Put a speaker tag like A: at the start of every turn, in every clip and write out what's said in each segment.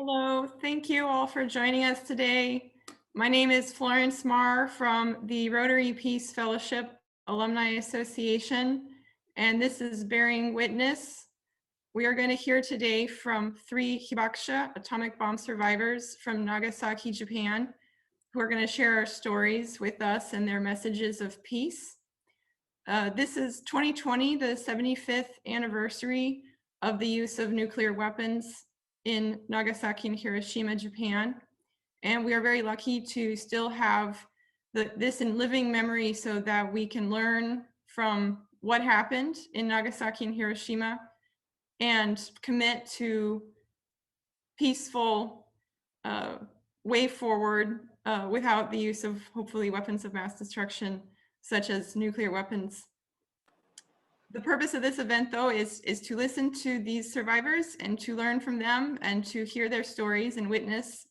A: Hello, thank you all for joining us today. My name is Florence Marr from the Rotary Peace Fellowship Alumni Association, and this is Bearing Witness. We are going to hear today from 3 hibakusha, atomic bomb survivors from Nagasaki, Japan, who are going to share our stories with us and their messages of peace. This is 2020, the 75th anniversary of the use of nuclear weapons in Nagasaki and Hiroshima, Japan. And we are very lucky to still have this in living memory so that we can learn from what happened in Nagasaki and Hiroshima and commit to peaceful way forward without the use of hopefully weapons of mass destruction such as nuclear weapons. The purpose of this event, though, is to listen to these survivors and to learn from them and to hear their stories and witness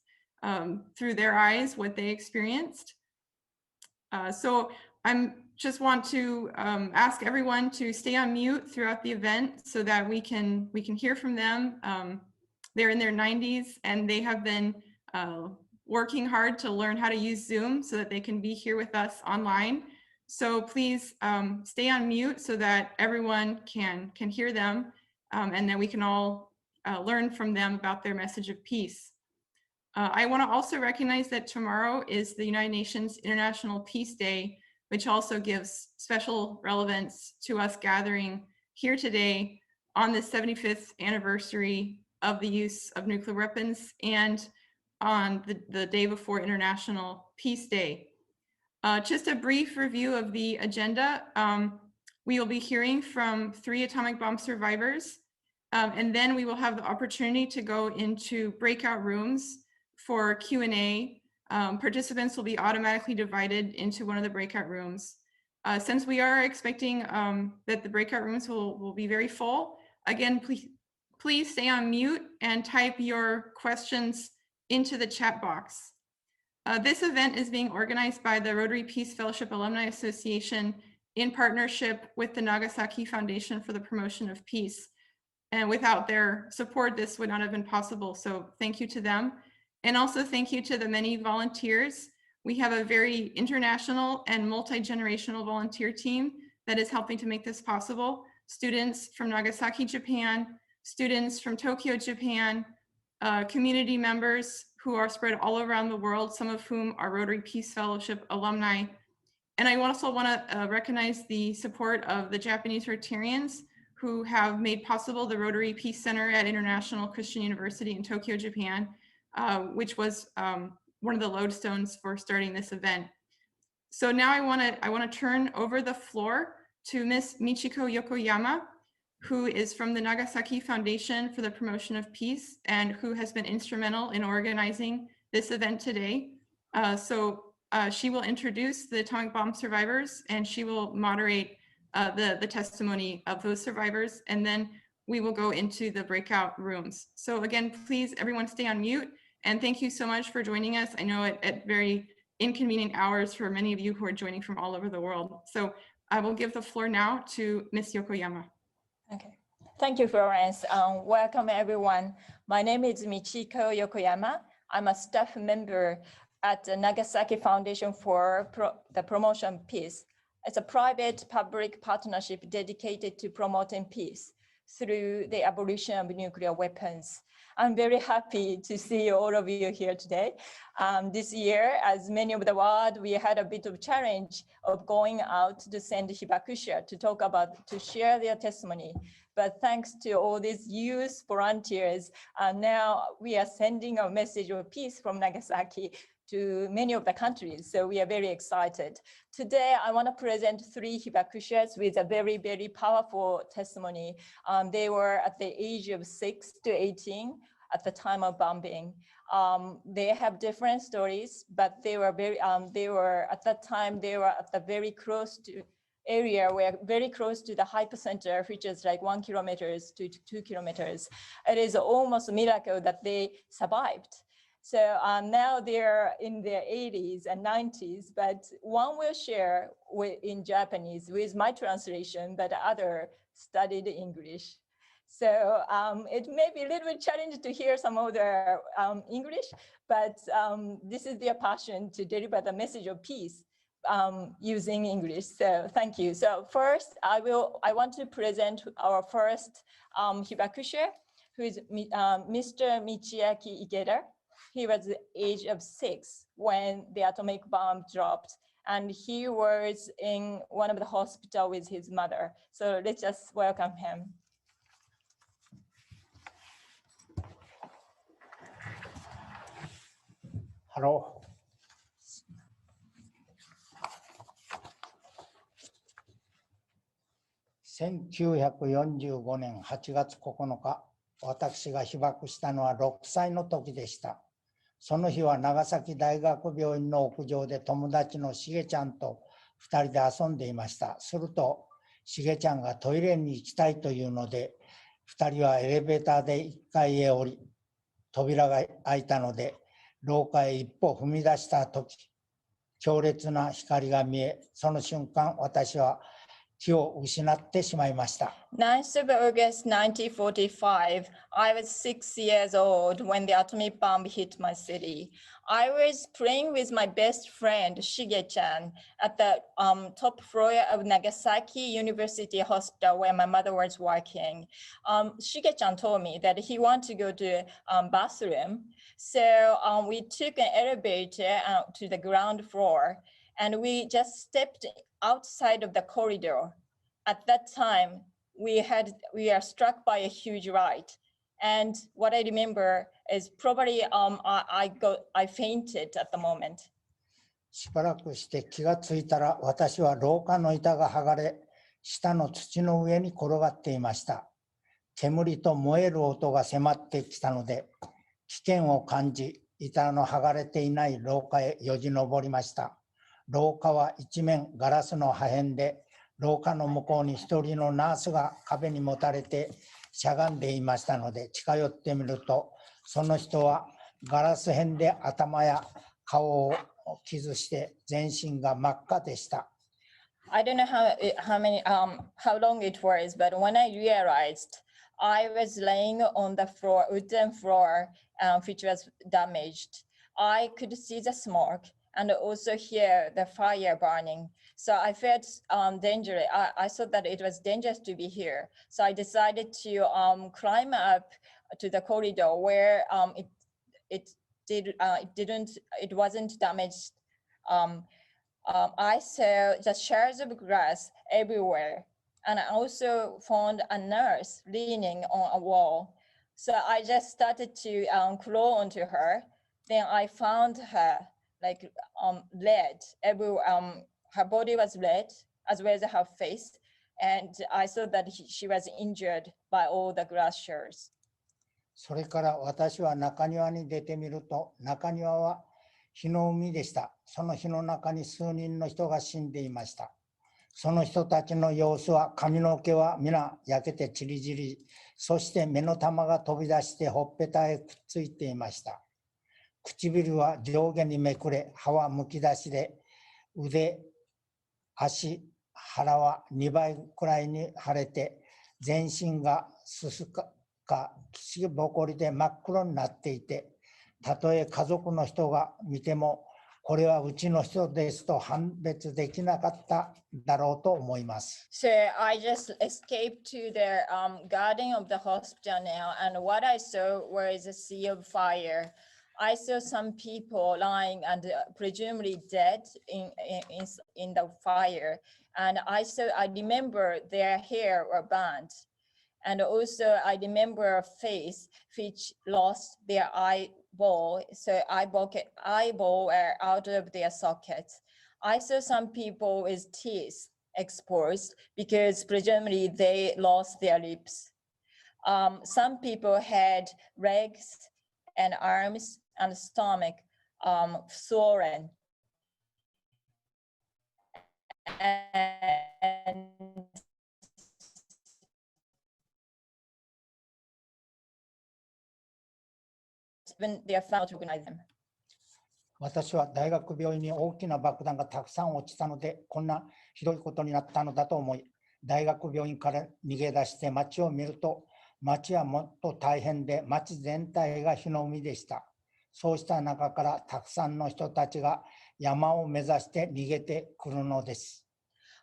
A: through their eyes what they experienced. So I just want to ask everyone to stay on mute throughout the event so that we can hear from them. They're in their 90s and they have been working hard to learn how to use Zoom so that they can be here with us online. So please stay on mute so that everyone can hear them and that we can all learn from them about their message of peace. I want to also recognize that tomorrow is the United Nations International Peace Day, which also gives special relevance to us gathering here today on the 75th anniversary of the use of nuclear weapons and on the day before International Peace Day. Just a brief review of the agenda. We will be hearing from 3 atomic bomb survivors, and then we will have the opportunity to go into breakout rooms for Q&A. Participants will be automatically divided into one of the breakout rooms. Since we are expecting that the breakout rooms will be very full, again, please stay on mute and type your questions into the chat box. This event is being organized by the Rotary Peace Fellowship Alumni Association in partnership with the Nagasaki Foundation for the Promotion of Peace. And without their support, this would not have been possible. So thank you to them. And also thank you to the many volunteers. We have a very international and multi-generational volunteer team that is helping to make this possible. Students from Nagasaki, Japan, students from Tokyo, Japan, community members who are spread all around the world, some of whom are Rotary Peace Fellowship alumni. And I also want to recognize the support of the Japanese Rotarians who have made possible the Rotary Peace Center at International Christian University in Tokyo, Japan, which was one of the lodestones for starting this event. So now I want to turn over the floor to Miss Michiko Yokoyama, who is from the Nagasaki Foundation for the Promotion of Peace and who has been instrumental in organizing this event today. She will introduce the atomic bomb survivors and she will moderate the testimony of those survivors, and then we will go into the breakout rooms. So again, please everyone stay on mute, and thank you so much for joining us. I know at very inconvenient hours for many of you who are joining from all over the world. So I will give the floor now to Ms. Yokoyama.
B: Okay, thank you, Florence. Welcome, everyone. My name is Michiko Yokoyama. I'm a staff member at the Nagasaki Foundation for the Promotion of Peace. It's a private-public partnership dedicated to promoting peace through the abolition of nuclear weapons. I'm very happy to see all of you here today. This year, as many of the world, we had a bit of challenge of going out to send hibakusha to share their testimony. But thanks to all these youth volunteers, now we are sending a message of peace from Nagasaki to many of the countries. So we are very excited. Today, I want to present 3 hibakushas with a very, very powerful testimony. They were at the age of 6 to 18 at the time of bombing. They have different stories, but they were at that time, they were at the very close to area where very close to the hypocenter, which is like 1 kilometer to 2 kilometers. It is almost a miracle that they survived. So now they're in their 80s and 90s, but one will share in Japanese with my translation, but the other studied English. So it may be a little bit challenging to hear some of the English, but this is their passion to deliver the message of peace using English. So thank you. So first, I want to present our first hibakusha, who is Mr. Michiaki Ikeda. He was the age of 6 when the atomic bomb dropped, and he was in one of the hospital with his mother. So let's just welcome him.
C: Hello. 1945年8月9日、私が被爆したのは6歳の時でした。その日は長崎大学病院の屋上で友達のしげちゃんと2人で遊んでいました。すると、しげちゃんがトイレに行きたいというので、2人はエレベーターで1階へ降り、扉が開いたので、廊下へ一歩踏み出した時、強烈な光が見え、その瞬間、私は気を失ってしまいました。
B: 9th of August 1945, I was 6 years old when the atomic bomb hit my city. I was playing with my best friend, Shige-chan, at the top floor of Nagasaki University Hospital where my mother was working. Shige-chan told me that he wanted to go to bathroom. So we took an elevator to the ground floor, and we just stepped outside of the corridor. At that time, we are struck by a huge light. And what I remember is probably I fainted at the moment.
C: しばらくして気がついたら、私は廊下の板が剥がれ、下の土の上に転がっていました。煙と燃える音が迫ってきたので、危険を感じ、板の剥がれていない廊下へよじ登りました。廊下は一面ガラスの破片で、廊下の向こうに一人のナースが壁にもたれてしゃがんでいましたので、近寄ってみると、その人はガラス片で頭や顔を傷して全身が真っ赤でした。
B: I don't know how long it was, but when I realized I was laying on the floor, wooden floor, which was damaged, I could see the smoke and also hear the fire burning. So I felt dangerous. I thought that it was dangerous to be here. So I decided to climb up to the corridor where it wasn't damaged. I saw the shards of glass everywhere, and I also found a nurse leaning on a wall. So I just started to crawl onto her. Then I found her like red. Her body was red as well as her face, and I saw that she was injured by all the glass shards.
C: それから私は中庭に出てみると、中庭は火の海でした。その火の中に数人の人が死んでいました。その人たちの様子は、髪の毛は皆焼けてちりぢり、そして目の玉が飛び出してほっぺたへくっついていました。唇は上下にめくれ、歯はむき出しで、腕、足、腹は2倍くらいに腫れて、全身がすすかきぼこりで真っ黒になっていて、たとえ家族の人が見ても、これはうちの人ですと判別できなかっただろうと思います。
B: So I just escaped to the garden of the hospital now, and what I saw was a sea of fire. I saw some people lying and presumably dead in the fire, and I remember their hair were burnt, and also I remember a face which lost their eyeball, so eyeball were out of their sockets. I saw some people with teeth exposed because presumably they lost their lips. Some people had legs and arms and stomach swollen. And when they are found to recognize them.
C: 私は大学病院に大きな爆弾がたくさん落ちたので、こんなひどいことになったのだと思い、大学病院から逃げ出して街を見ると、町はもっと大変で、町全体が火の海でした。そうした中からたくさんの人たちが山を目指して逃げてくるのです。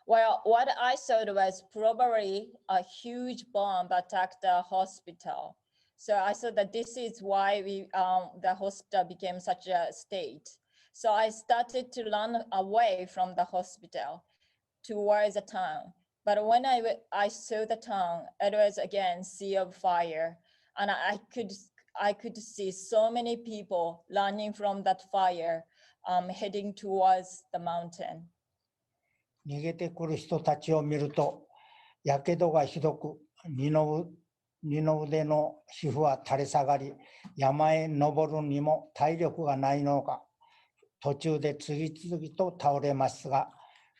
B: Well, what I saw was probably a huge bomb attacked the hospital. So I saw that this is why the hospital became such a state. So I started to run away from the hospital towards the town. But when I saw the town, it was again sea of fire, and I could see so many people running from that fire, heading towards the mountain.
C: 逃げてくる人たちを見ると、やけどがひどく、二の腕の皮膚は垂れ下がり、山へ登るにも体力がないのか、途中で次々と倒れますが、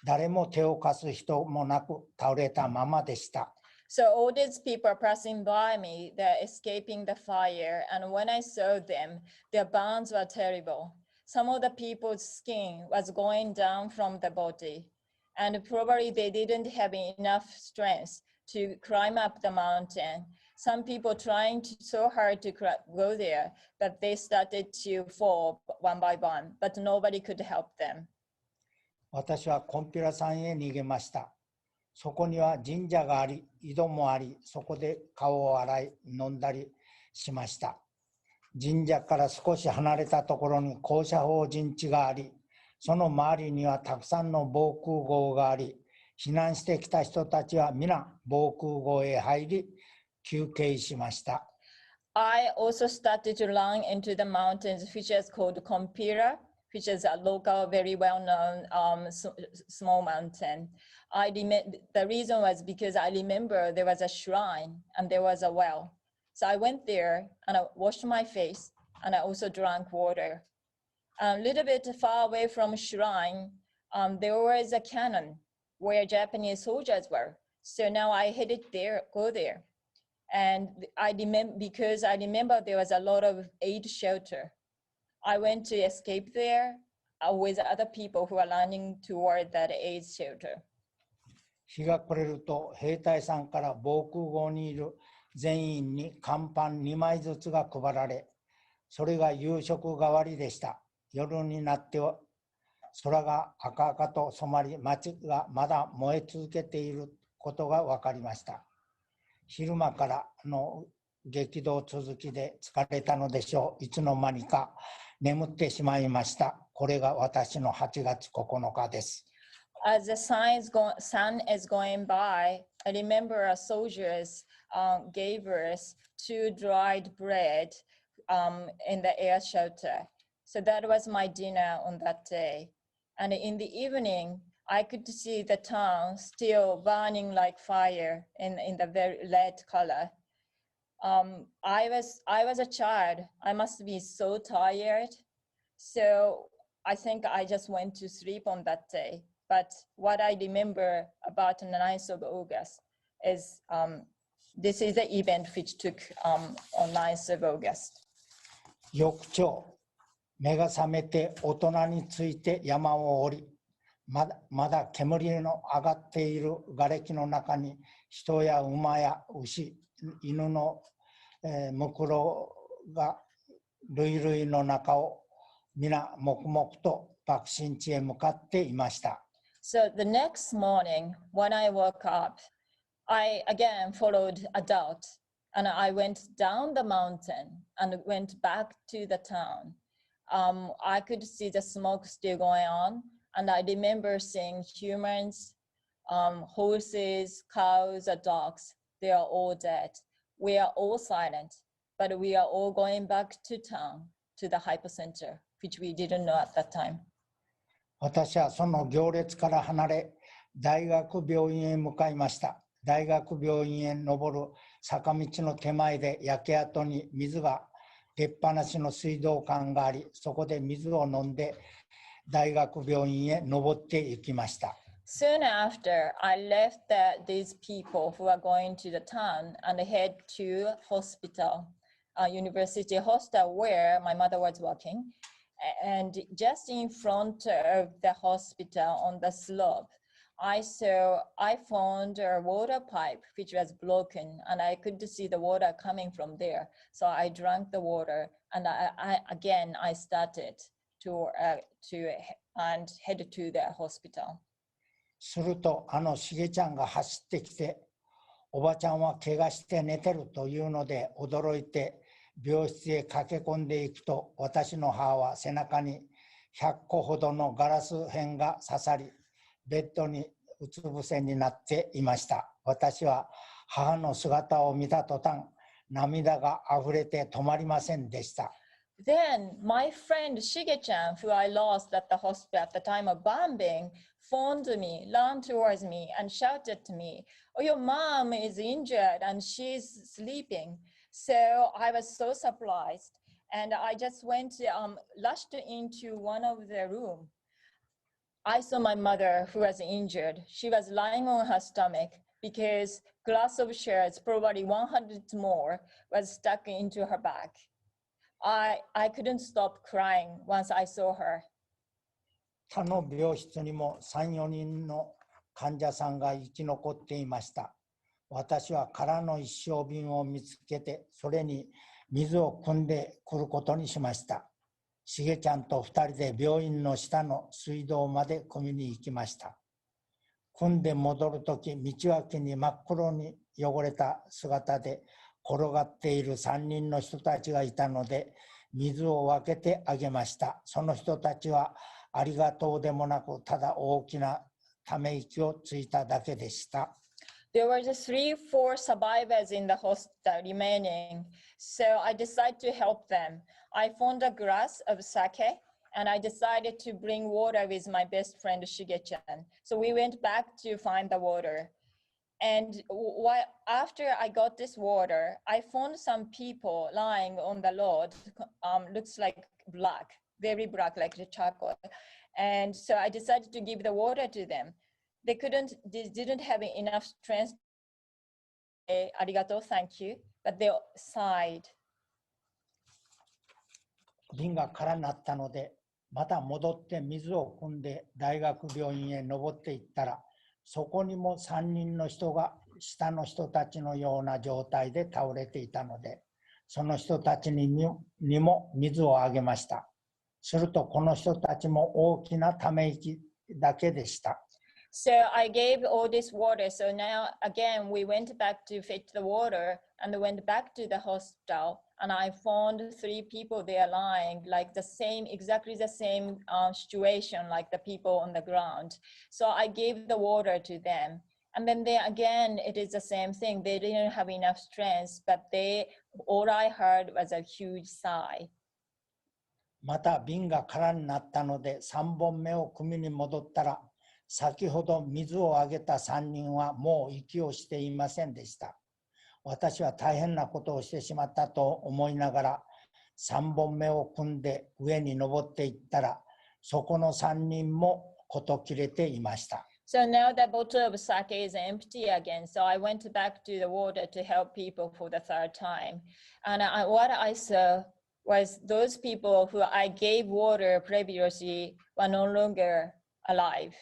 C: 誰も手を貸す人もなく倒れたままでした。
B: So all these people are passing by me, they're escaping the fire, and when I saw them, their burns were terrible. Some of the people's skin was going down from the body, and probably they didn't have enough strength to climb up the mountain. Some people trying so hard to go there that they started to fall one by one, but nobody could help them.
C: 私はコンピュラ山へ逃げました。そこには神社があり、井戸もあり、そこで顔を洗い、飲んだりしました。神社から少し離れたところに高射砲陣地があり、その周りにはたくさんの防空壕があり、避難してきた人たちは皆防空壕へ入り、休憩しました。
B: I also started to run into the mountains, which is called Compira, which is a local, very well-known small mountain. The reason was because I remember there was a shrine and there was a well. So I went there and I washed my face and I also drank water. A little bit far away from shrine, there was a cannon where Japanese soldiers were. So now I headed there, go there. And because I remember there was a lot of aid shelter. I went to escape there with other people who are running toward that aid shelter.
C: 日が暮れると兵隊さんから防空壕にいる全員に乾パン2枚ずつが配られ、それが夕食代わりでした。夜になっては空が赤々と染まり、街がまだ燃え続けていることが分かりました。昼間からの激動続きで疲れたのでしょう。いつの間にか眠ってしまいました。これが私の8月9日です。
B: As the sun is going by, I remember our soldiers gave us 2 dried bread in the air shelter. So that was my dinner on that day. And in the evening, I could see the town still burning like fire in the very red color. I was a child. I must be so tired. So I think I just went to sleep on that day. But what I remember about the 9th of August is this is the event which took on 9th of August.
C: 翌朝、目が覚めて大人について山を降り、まだ煙の上がっている瓦礫の中に人や馬や牛、犬のむくろが累々の中を皆黙々と爆心地へ向かっていました。
B: So the next morning, when I woke up, I again followed a doubt, and I went down the mountain and went back to the town. I could see the smoke still going on, and I remember seeing humans, horses, cows, dogs. They are all dead. We are all silent, but we are all going back to town, to the hypocenter, which we didn't know at that time.
C: 私はその行列から離れ、大学病院へ向かいました。大学病院へ登る坂道の手前で焼け跡に水が出っ放しの水道管があり、そこで水を飲んで大学病院へ登っていきました。
B: Soon after, I left these people who are going to the town and head to hospital, university hostel where my mother was working. And just in front of the hospital on the slope, I found a water pipe which was broken, and I could see the water coming from there. So I drank the water, and I started to and head to the hospital.
C: するとしげちゃんが走ってきて、おばちゃんは怪我して寝てるというので驚いて病室へ駆け込んでいくと、私の母は背中に100個ほどのガラス片が刺さり、ベッドにうつ伏せになっていました。私は母の姿を見た途端、涙があふれて止まりませんでした。
B: Then my friend Shige-chan, who I lost at the hospital at the time of bombing, phoned me, ran towards me and shouted to me, "Oh, your mom is injured and she's sleeping." So I was so surprised, and I just rushed into one of the room. I saw my mother who was injured. She was lying on her stomach because glass of shells, probably 100 more, was stuck into her back. I couldn't stop crying once I saw her.
C: 他の病室にも3、4人の患者さんが生き残っていました。私は空の一升瓶を見つけて、それに水を汲んでくることにしました。しげちゃんと2人で病院の下の水道まで汲みに行きました。汲んで戻るとき、道脇に真っ黒に汚れた姿で転がっている3人の人たちがいたので、水を分けてあげました。その人たちはありがとうでもなく、ただ大きなため息をついただけでした。
B: There were just 3-4 survivors in the hospital remaining, so I decided to help them. I found a glass of sake, and I decided to bring water with my best friend Shige-chan. So we went back to find the water. And after I got this water, I found some people lying on the road, looks like black, very black, like the charcoal. And so I decided to give the water to them. They didn't have enough strength to say arigato, thank you, but they sighed.
C: 瓶が空になったので、また戻って水を汲んで大学病院へ登っていったら、そこにも3人の人が下の人たちのような状態で倒れていたので、その人たちにも水をあげました。するとこの人たちも大きなため息だけでした。
B: So I gave all this water. So now again, we went back to fetch the water and went back to the hospital. And I found 3 people there lying like exactly the same situation like the people on the ground. So I gave the water to them. And then again, it is the same thing. They didn't have enough strength, but all I heard was a huge sigh.
C: また瓶が空になったので3本目を汲みに戻ったら、先ほど水をあげた3人はもう息をしていませんでした。私は大変なことをしてしまったと思いながら3本目を汲んで上に登っていったら、そこの3人もこと切れていました。
B: So now the bottle of sake is empty again. So I went back to the water to help people for the 3rd time. And what I saw was those people who I gave water previously were no longer alive.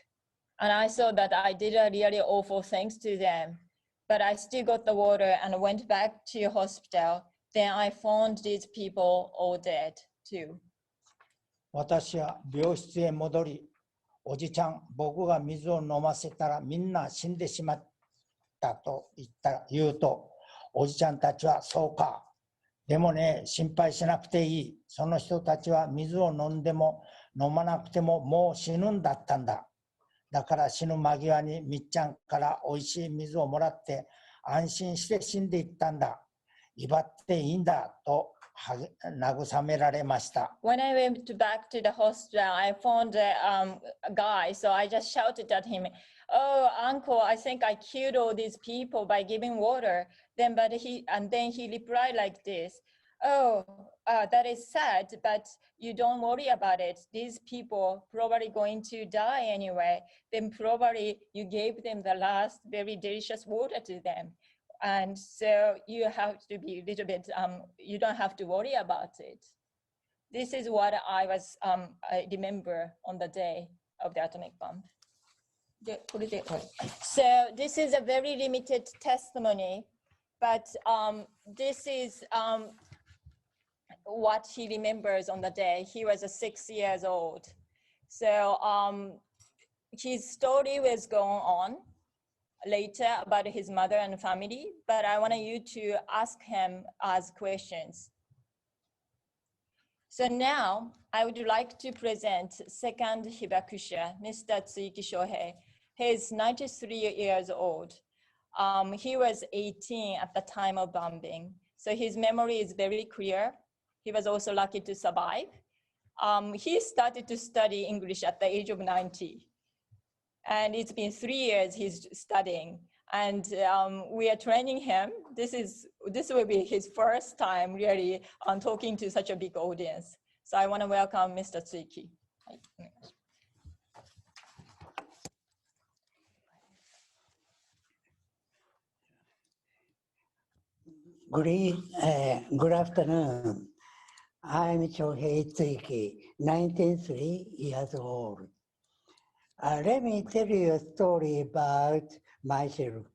B: And I saw that I did a really awful things to them. But I still got the water and went back to the hospital. Then I found these people all dead too.
C: 私は病室へ戻り、おじちゃん、僕が水を飲ませたらみんな死んでしまったと言うと、おじちゃんたちはそうか。でもね、心配しなくていい。その人たちは水を飲んでも飲まなくてももう死ぬんだったんだ。だから死ぬ間際にみっちゃんからおいしい水をもらって安心して死んでいったんだ。威張っていいんだと慰められました。
B: When I went back to the hospital, I found a guy, so I just shouted at him, "Oh, uncle, I think I killed all these people by giving water." Then he replied like this, "Oh, that is sad, but you don't worry about it. These people probably going to die anyway. Then probably you gave them the last very delicious water to them. And so you have to be a little bit, you don't have to worry about it." This is what I remember on the day of the atomic bomb. So this is a very limited testimony, but this is what he remembers on the day. He was 6 years old. So his story was going on later about his mother and family, but I want you to ask him as questions. So now I would like to present second hibakusha, Mr. Tsuiki Shohei. He's 93 years old. He was 18 at the time of bombing. So his memory is very clear. He was also lucky to survive. He started to study English at the age of 90. And it's been 3 years he's studying. And we are training him. This will be his first time really talking to such a big audience. So I want to welcome Mr. Tsuiki.
D: Good afternoon. I'm Shohei Tsuiki, 93 years old. Let me tell you a story about myself.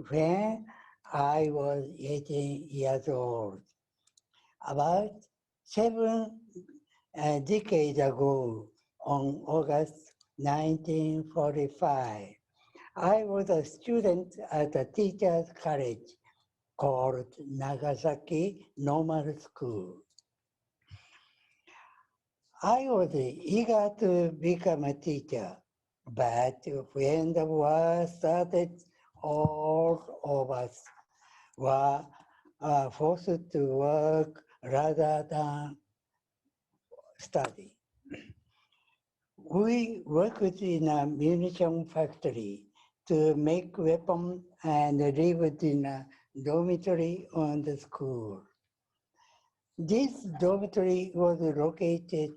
D: When I was 18 years old, about 7 decades ago, on August 1945, I was a student at a teacher's college called Nagasaki Normal School. I was eager to become a teacher, but when the war started, all of us were forced to work rather than study. We worked in a munition factory to make weapons and lived in a dormitory on the school. This dormitory was located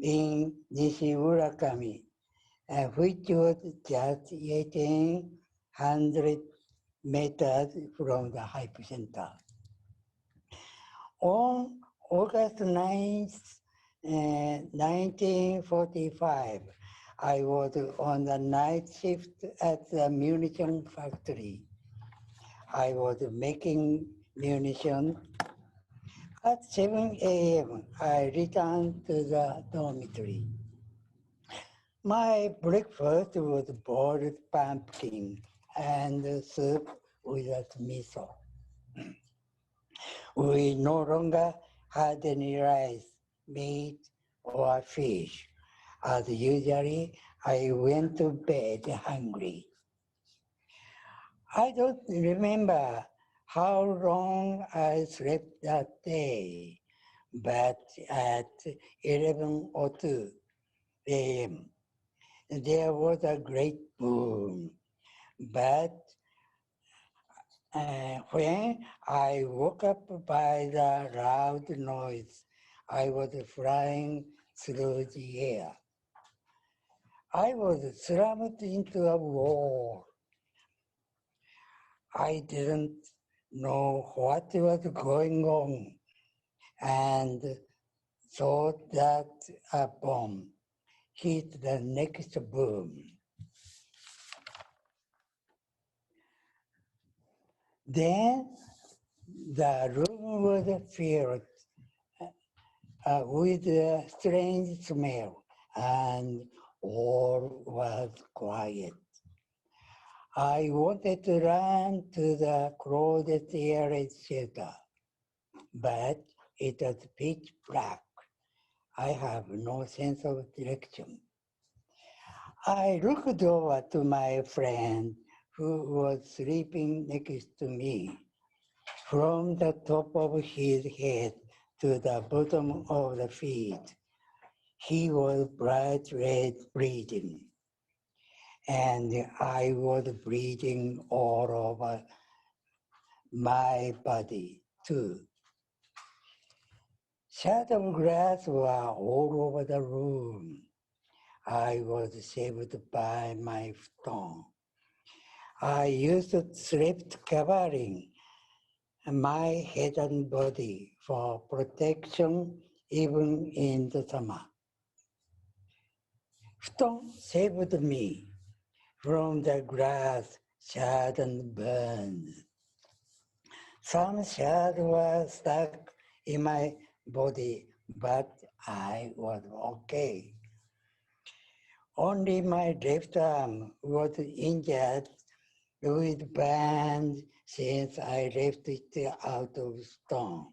D: in Nishi-Urakami, which was just 1,800 meters from the hypocenter. On August 9th, 1945, I was on the night shift at the munition factory. I was making munitions. At 7 a.m., I returned to the dormitory. My breakfast was boiled pumpkin and soup with miso. We no longer had any rice, meat, or fish. As usually, I went to bed hungry. I don't remember how long I slept that day, but at 11:02 a.m., there was a great boom. But when I woke up by the loud noise, I was flying through the air. I was slammed into a wall. I didn't know what was going on and thought that a bomb hit the next boom. Then the room was filled with a strange smell and all was quiet. I wanted to run to the closest air shelter, but it was pitch black. I have no sense of direction. I looked over to my friend who was sleeping next to me. From the top of his head to the bottom of the feet, he was bright red bleeding. And I was bleeding all over my body too. Shards of glass were all over the room. I was saved by my futon. I used sleep covering my head and body for protection even in the summer. Futon saved me, from the grass, charred and burned. Some shards were stuck in my body, but I was okay. Only my left arm was injured with burns since I left it out of stone.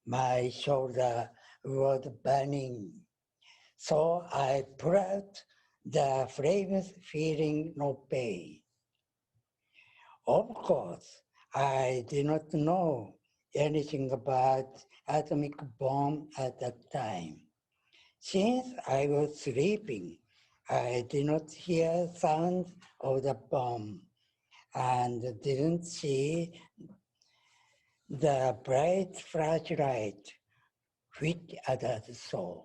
D: My shoulder was burning, so I put out the flames feeling no pain. Of course, I did not know anything about atomic bomb at that time. Since I was sleeping, I did not hear sound of the bomb and didn't see the bright flashlight which others saw.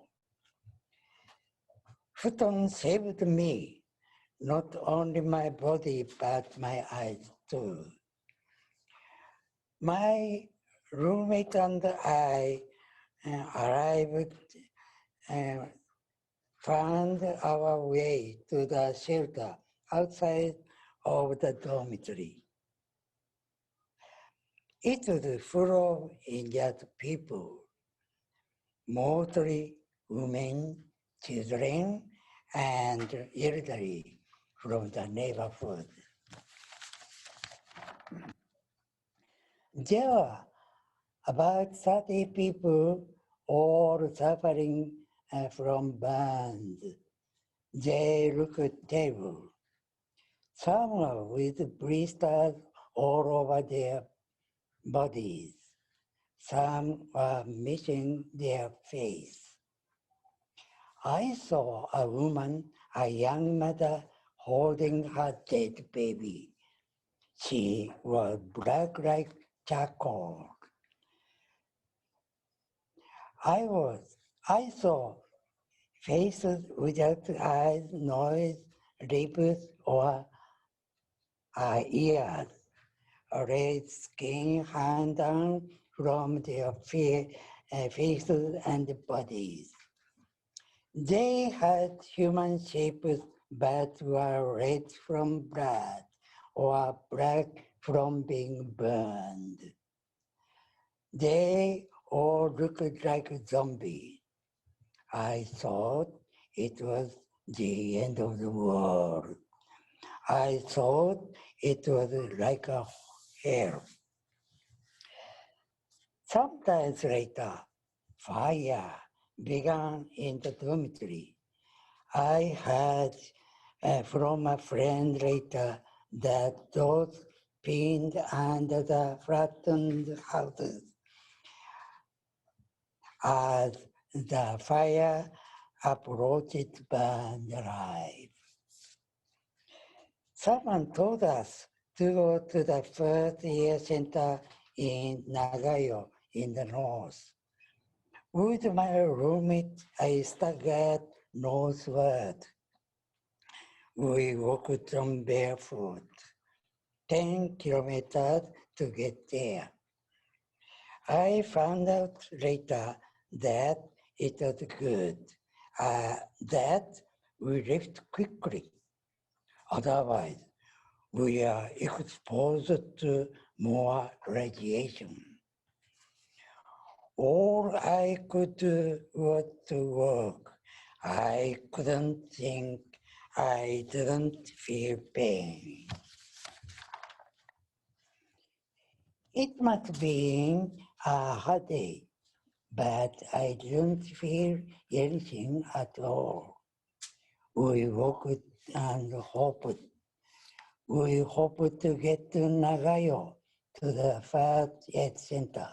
D: Photon saved me, not only my body, but my eyes too. My roommate and I arrived and found our way to the shelter outside of the dormitory. It was full of injured people, mostly women, children, and elderly from the neighborhood. There were about 30 people, all suffering from burns. They looked terrible. Some were with blisters all over their bodies. Some were missing their face. I saw a woman, a young mother, holding her dead baby. She was black like charcoal. I saw faces without eyes, nose, lips, or ears. Red skin hung down from their faces and bodies. They had human shapes but were red from blood or black from being burned. They all looked like zombies. I thought it was the end of the world. I thought it was like a hell. Sometimes later, fire began in the dormitory. I heard from a friend later that those pinned under the flattened houses as the fire approached burned alive. Someone told us to go to the first year center in Nagayo in the north. With my roommate, I staggered northward. We walked on barefoot, 10 kilometers to get there. I found out later that it was good, that we left quickly. Otherwise, we are exposed to more radiation. All I could do was to walk. I couldn't think. I didn't feel pain. It must have been a hot day, but I didn't feel anything at all. We walked and hoped. We hoped to get to Nagayo, to the first aid center,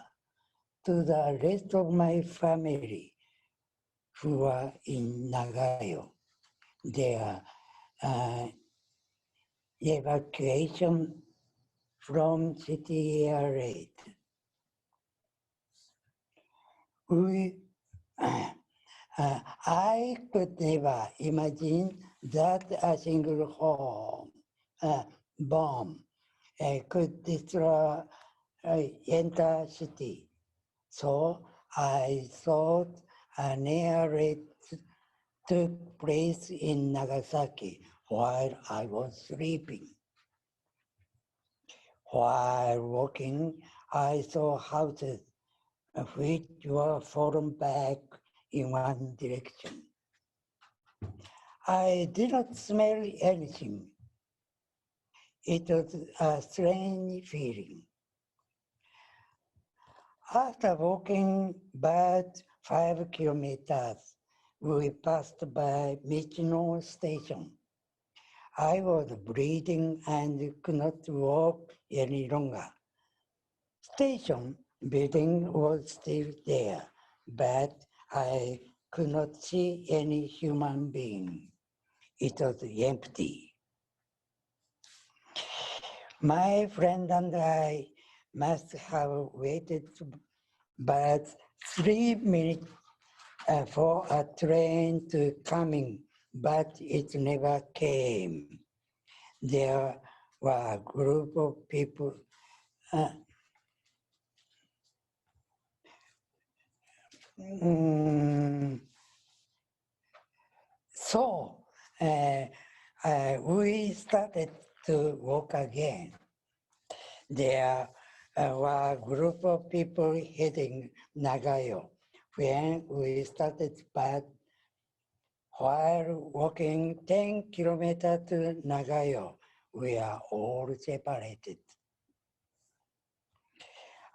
D: to the rest of my family who were in Nagayo. Their evacuation from city area. I could never imagine that a single bomb could destroy entire city. So I thought an air raid took place in Nagasaki, while I was sleeping. While walking, I saw houses which were fallen back in one direction. I did not smell anything. It was a strange feeling. After walking about 5 kilometers, we passed by Michino Station. I was bleeding and could not walk any longer. Station building was still there, but I could not see any human being. It was empty. My friend and I must have waited about 3 minutes for a train to coming, but it never came. There were a group of people so we started to walk again. There were a group of people heading Nagayo. When we started back, while walking 10 kilometers to Nagayo, we are all separated.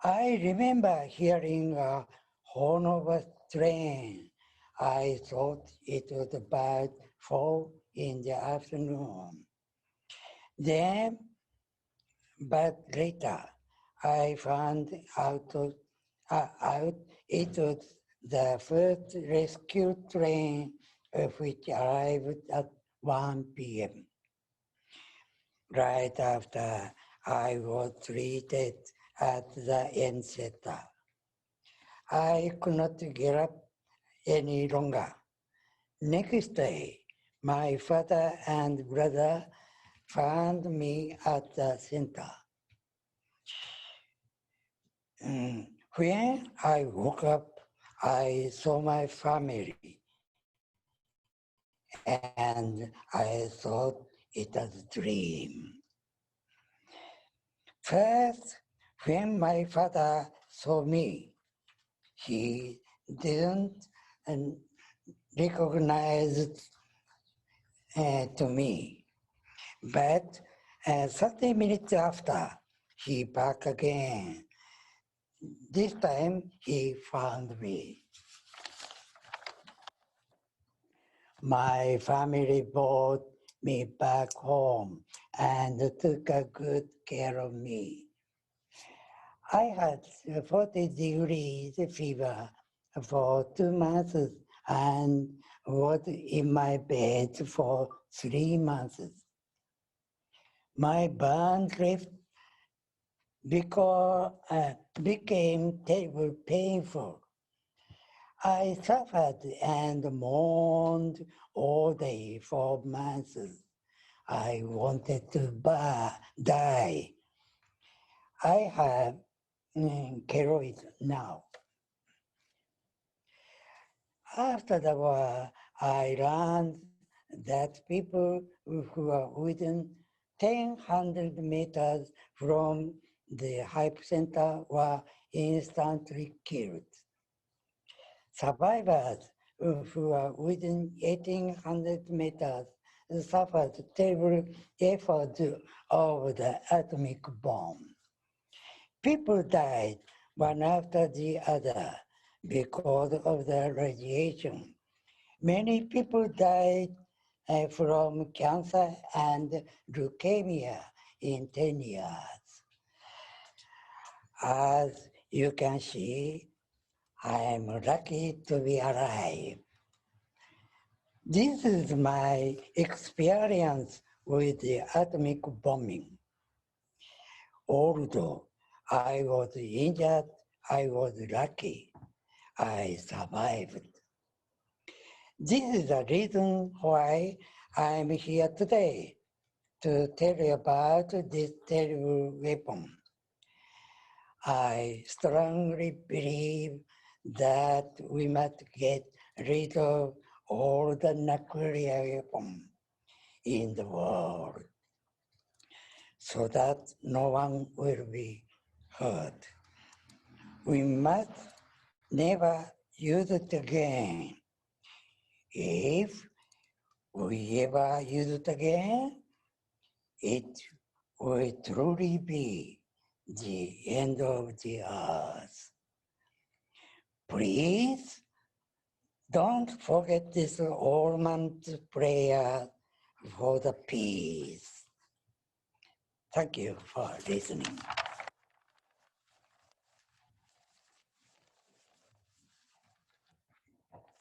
D: I remember hearing a horn of a train. I thought it was about 4 in the afternoon. Then, but later, I found out it was the first rescue train which arrived at 1 p.m. Right after I was treated at the end center. I could not get up any longer. Next day, my father and brother found me at the center. When I woke up, I saw my family, and I thought it was a dream. First, when my father saw me, he didn't recognize to me. But 30 minutes after, he back again. This time, he found me. My family brought me back home and took a good care of me. I had 40 degrees fever for 2 months and was in my bed for 3 months. My burn left became terribly painful. I suffered and mourned all day for months. I wanted to die. I have keloid now. After the war, I learned that people who are within 1,000 meters from the hypocenter were instantly killed. Survivors who are within 1,800 meters suffered terrible effects of the atomic bomb. People died one after the other because of the radiation. Many people died from cancer and leukemia in 10 years. As you can see, I am lucky to be alive. This is my experience with the atomic bombing. Although I was injured, I was lucky. I survived. This is the reason why I'm here today, to tell you about this terrible weapon. I strongly believe that we must get rid of all the nuclear weapons. in the world, so that no one will be hurt. We must never use it again. If we ever use it again, it will truly be the end of the earth. Please don't forget this all-month prayer for the peace. Thank you for listening.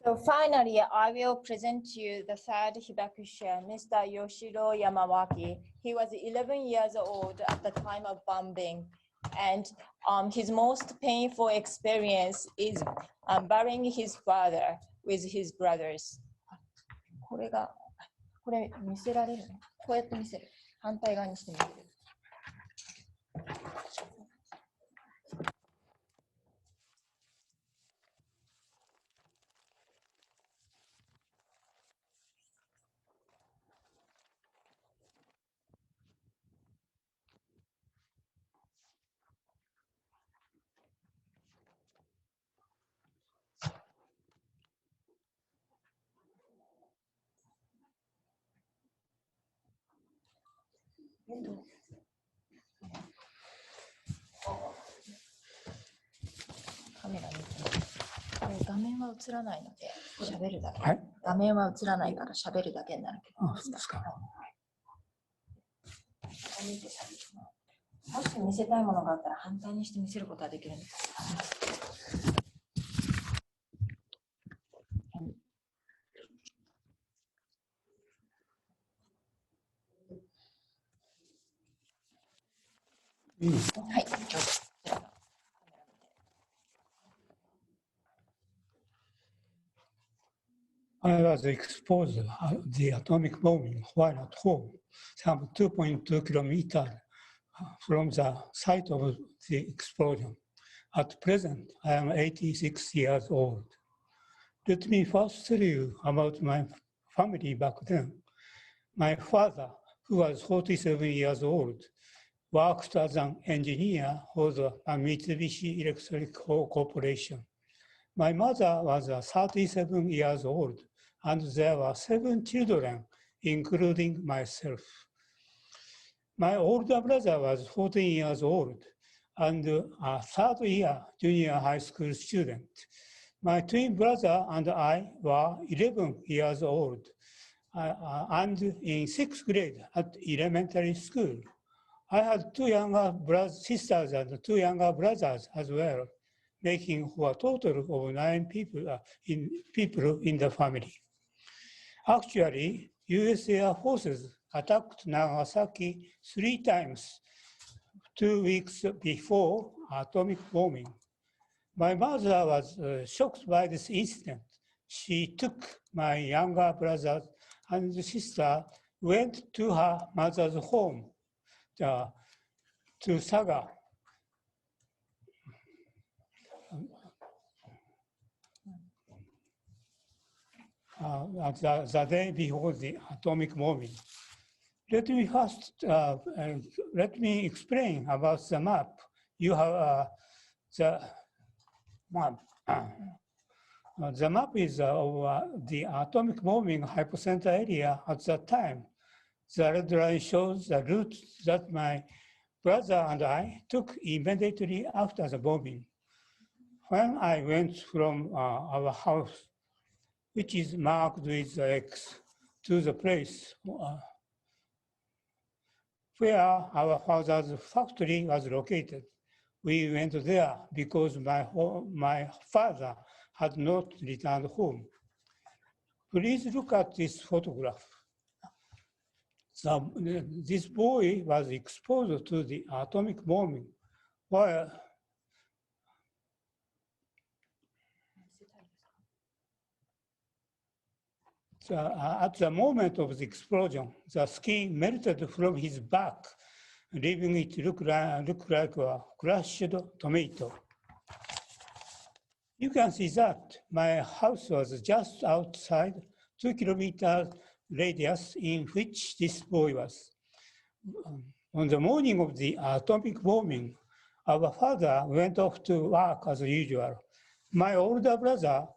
B: So finally, I will present to you the third hibakusha, Mr. Yoshiro Yamawaki. He was 11 years old at the time of bombing, and his most painful experience is burying his father with his brothers. これ見せられるの？こうやって見せる。反対側にしてみる。カメラ見てこれ画面は映らないので喋るだけ、はい、画面は映らないから喋るだけになるけど、そうですか。もし見せたいものがあったら反対にして見せることはできるんです。はい、どうぞ。
E: I was exposed to the atomic bombing while at home, some 2.2 kilometers from the site of the explosion. At present, I am 86 years old. Let me first tell you about my family back then. My father, who was 47 years old, worked as an engineer for the Mitsubishi Electric Corporation. My mother was 37 years old, and there were 7 children, including myself. My older brother was 14 years old and a third-year junior high school student. My twin brother and I were 11 years old and in 6th grade at elementary school. I had 2 younger sisters and 2 younger brothers as well, making for a total of 9 people in the family. Actually, US Air Forces attacked Nagasaki 3 times, 2 weeks before atomic bombing. My mother was shocked by this incident. She took my younger brother and sister, went to her mother's home to Saga. The day before the atomic bombing. Let me explain about the map. You have the map. The map is of the atomic bombing hypocenter area at that time. The red line shows the route that my brother and I took immediately after the bombing. When I went from our house, which is marked with the X, to the place where our father's factory was located. We went there because my father had not returned home. Please look at this photograph. This boy was exposed to the atomic bombing while at the moment of the explosion, the skin melted from his back, leaving it look like a crushed tomato. You can see that my house was just outside, 2 kilometers radius in which this boy was. On the morning of the atomic bombing, our father went off to work as usual. My older brother,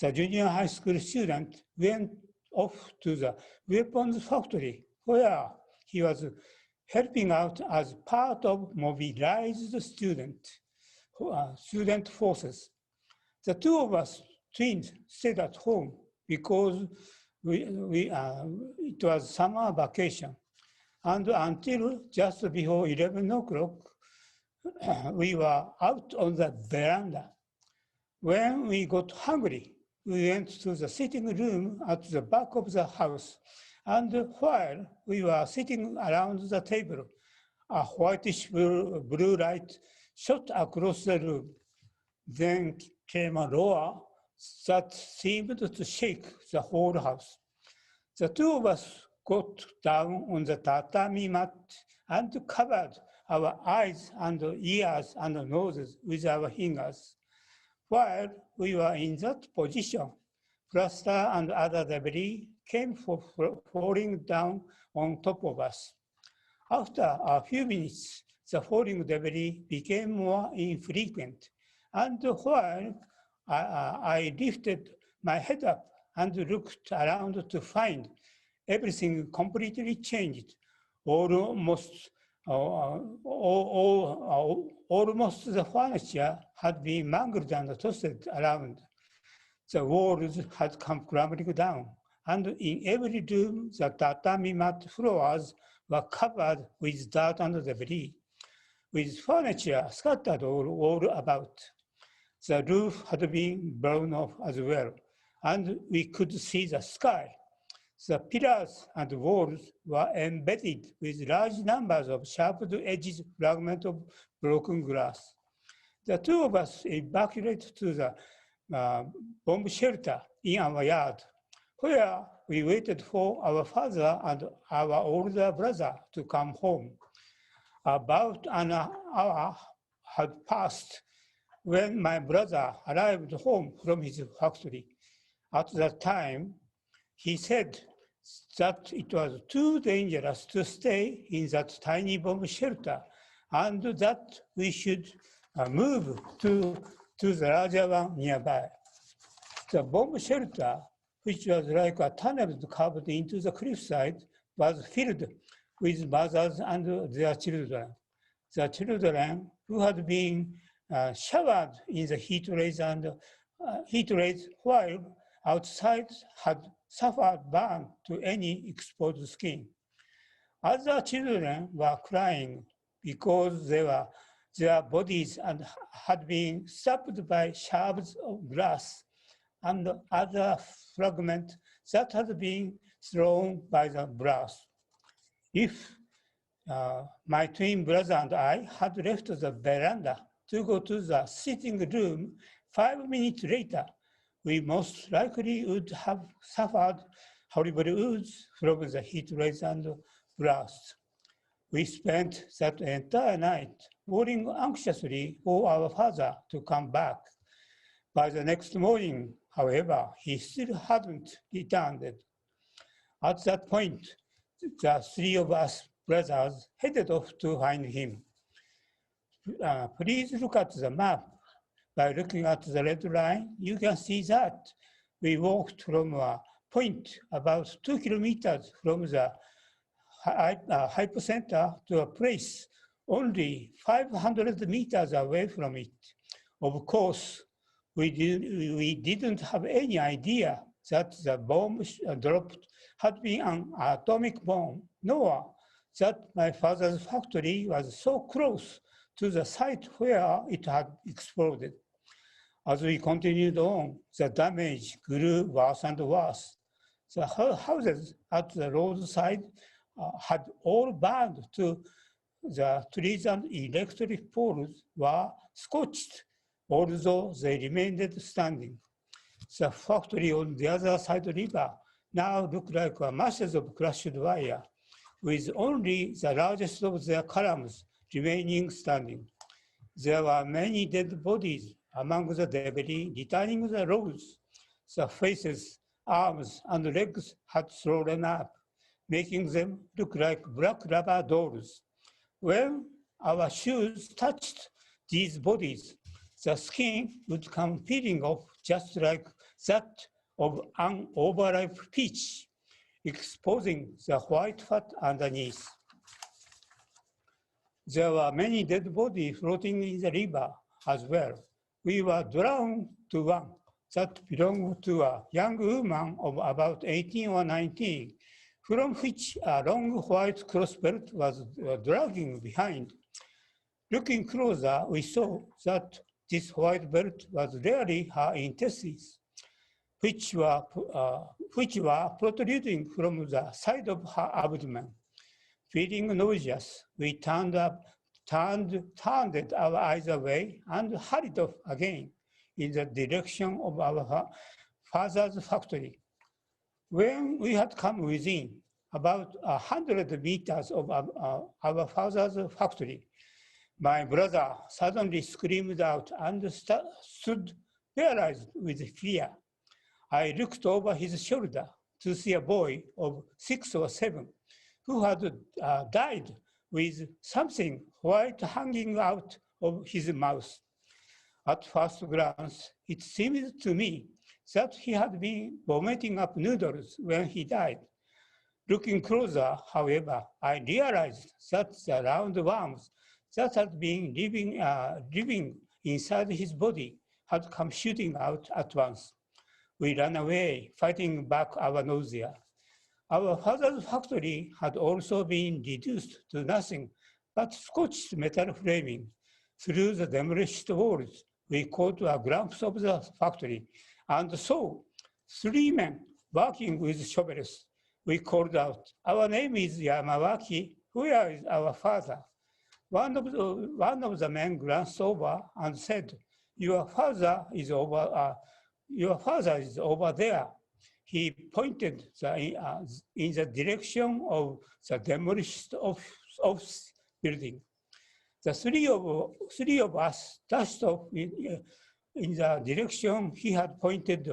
E: the junior high school student, went off to the weapons factory where he was helping out as part of mobilized student forces. The two of us twins stayed at home because it was summer vacation. And until just before 11 o'clock, we were out on the veranda. When we got hungry, we went to the sitting room at the back of the house. And while we were sitting around the table, a whitish blue light shot across the room. Then came a roar that seemed to shake the whole house. The two of us got down on the tatami mat and covered our eyes and ears and noses with our fingers. While we were in that position, plaster and other debris came falling down on top of us. After a few minutes, the falling debris became more infrequent. And while I lifted my head up and looked around to find everything completely changed, almost the furniture had been mangled and tossed around. The walls had come crumbling down, and in every room, the tatami mat floors were covered with dirt and debris, with furniture scattered all about. The roof had been blown off as well, and we could see the sky. The pillars and walls were embedded with large numbers of sharp-edged fragments of broken glass. The two of us evacuated to the bomb shelter in our yard, where we waited for our father and our older brother to come home. About an hour had passed when my brother arrived home from his factory. At that time, he said that it was too dangerous to stay in that tiny bomb shelter and that we should move to the larger one nearby. The bomb shelter, which was like a tunnel carved into the cliffside, was filled with mothers and their children. The children who had been showered in the heat rays while outside had suffered burn to any exposed skin. Other children were crying because their bodies had been stabbed by shards of glass and other fragments that had been thrown by the blast. If my twin brother and I had left the veranda to go to the sitting room 5 minutes later, we most likely would have suffered horrible wounds from the heat rays and blast. We spent that entire night worrying anxiously for our father to come back. By the next morning, however, he still hadn't returned. At that point, the three of us brothers headed off to find him. Please look at the map. By looking at the red line, you can see that we walked from a point about 2 kilometers from the hypocenter to a place only 500 meters away from it. Of course, we didn't have any idea that the bomb dropped had been an atomic bomb, nor that my father's factory was so close to the site where it had exploded. As we continued on, the damage grew worse and worse. The houses at the roadside had all burned to the trees, and electric poles were scorched, although they remained standing. The factory on the other side of the river now looked like masses of crushed wire, with only the largest of their columns remaining standing. There were many dead bodies among the debris littering the roads. The faces arms and legs had swollen up, making them look like black rubber dolls. When our shoes touched these bodies, the skin would come peeling off just like that of an overripe peach, exposing the white fat underneath. There were many dead bodies floating in the river as well. We were drawn to one that belonged to a young woman of about 18 or 19, from which a long white crossbelt was dragging behind. Looking closer, we saw that this white belt was really her intestines, which were protruding from the side of her abdomen. Feeling nauseous, we turned our eyes away and hurried off again in the direction of our father's factory. When we had come within about 100 meters of our father's factory, my brother suddenly screamed out and stood paralyzed with fear. I looked over his shoulder to see a boy of 6 or 7 who had died with something white hanging out of his mouth. At first glance, it seemed to me that he had been vomiting up noodles when he died. Looking closer, however, I realized that the round worms that had been living inside his body had come shooting out at once. We ran away, fighting back our nausea. Our father's factory had also been reduced to nothing but scorched metal framing. Through the demolished walls, we caught a glimpse of the factory and saw 3 men working with shovels. We called out, "Our name is Yamawaki. Where is our father?" One of the men glanced over and said, Your father is over there." He pointed in the direction of the demolished office building. The three of us dashed off in the direction he had pointed.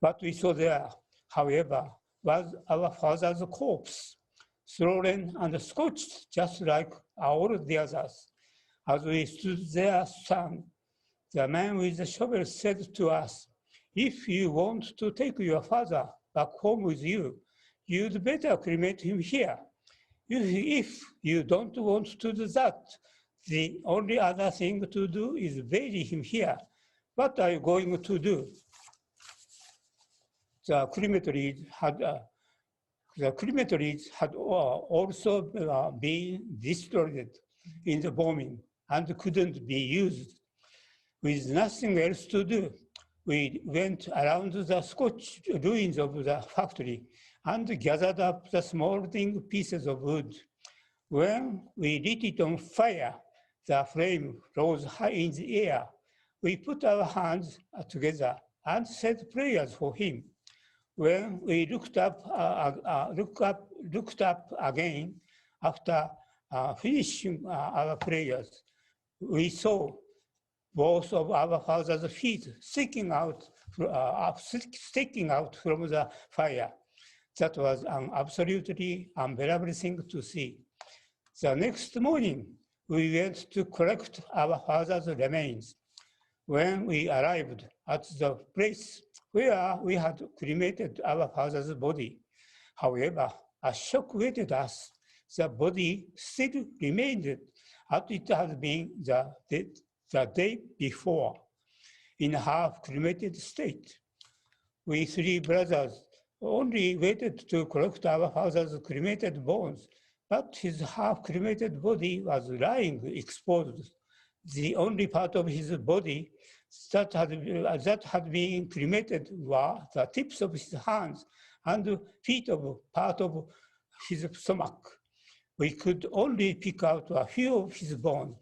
E: What we saw there, however, was our father's corpse, swollen and scorched just like all the others. As we stood there stunned, the man with the shovel said to us, "If you want to take your father back home with you, you'd better cremate him here. If you don't want to do that, the only other thing to do is bury him here. What are you going to do?" The crematories had also been destroyed in the bombing and couldn't be used. With nothing else to do, we went around the scorched ruins of the factory and gathered up the smoldering pieces of wood. When we lit it on fire, the flame rose high in the air. We put our hands together and said prayers for him. When we looked up again after finishing our prayers, we saw both of our father's feet sticking out from the fire. That was an absolutely unbearable thing to see. The next morning, we went to collect our father's remains. When we arrived at the place where we had cremated our father's body, however, a shock awaited us. The body still remained as it had been the day before, in a half-cremated state. We 3 brothers only waited to collect our father's cremated bones, but his half-cremated body was lying exposed. The only part of his body that had been cremated were the tips of his hands and feet of part of his stomach. We could only pick out a few of his bones.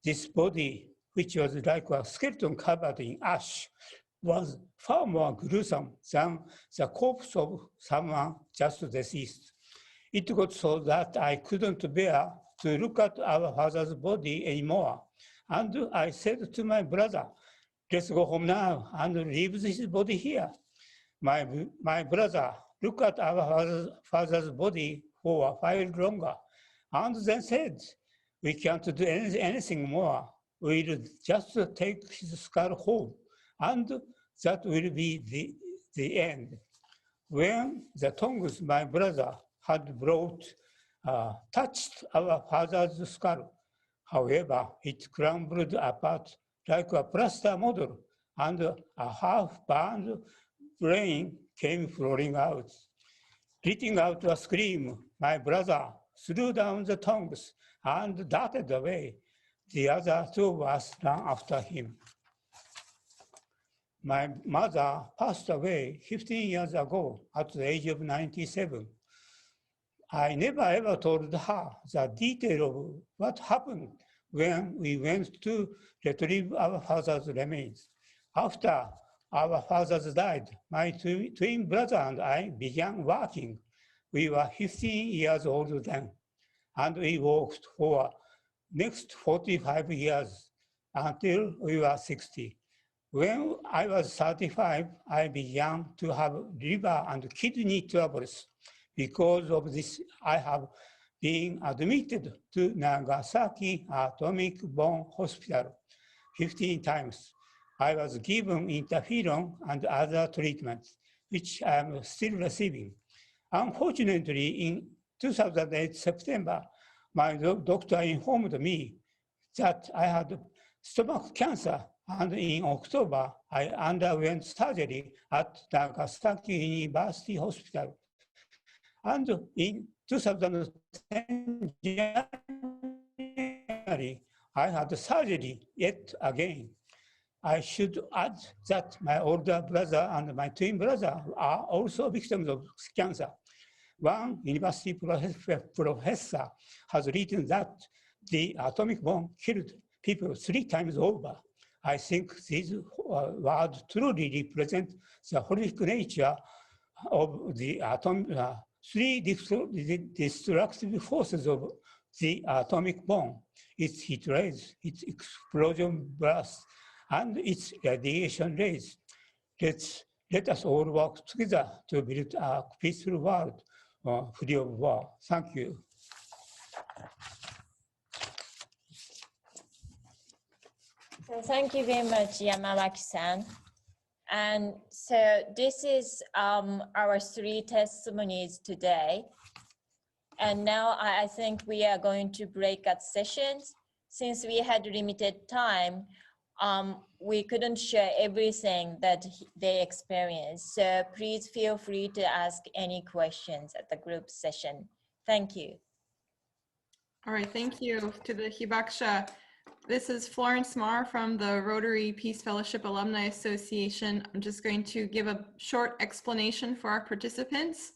E: This body, which was like a skeleton covered in ash, was far more gruesome than the corpse of someone just deceased. It got so that I couldn't bear to look at our father's body anymore. And I said to my brother, let's go home now and leave his body here. My brother looked at our father's body for a while longer and then said, we can't do anything more. We'll just take his skull home, and that will be the end. When the tongues my brother had brought touched our father's skull, however, it crumbled apart like a plaster model, and a half-burned brain came flowing out. Letting out a scream, my brother threw down the tongs and darted away. The other two of us ran after him. My mother passed away 15 years ago at the age of 97. I never ever told her the detail of what happened when we went to retrieve our father's remains. After our fathers died, my twin brother and I began working. We were 15 years old then, and we worked for next 45 years until we were 60. When I was 35, I began to have liver and kidney troubles. Because of this, I have been admitted to Nagasaki Atomic Bomb Hospital 15 times. I was given interferon and other treatments, which I am still receiving. Unfortunately, in 2008 September, my doctor informed me that I had stomach cancer, and in October, I underwent surgery at Nagasaki University Hospital. And in 2010 January, I had surgery yet again. I should add that my older brother and my twin brother are also victims of cancer. One university professor has written that the atomic bomb killed people 3 times over. I think these words truly represent the horrific nature of the three destructive forces of the atomic bomb: its heat rays, its explosion burst, and its radiation rays. Let us all work together to build a peaceful world free of war. Thank you.
B: So thank you very much, Yamawaki-san. And so this is our 3 testimonies today. And now I think we are going to break at sessions. Since we had limited time, we couldn't share everything that they experienced. So please feel free to ask any questions at the group session. Thank you.
A: All right, thank you to the Hibakusha. This is Florence Marr from the Rotary Peace Fellowship Alumni Association. I'm just going to give a short explanation for our participants.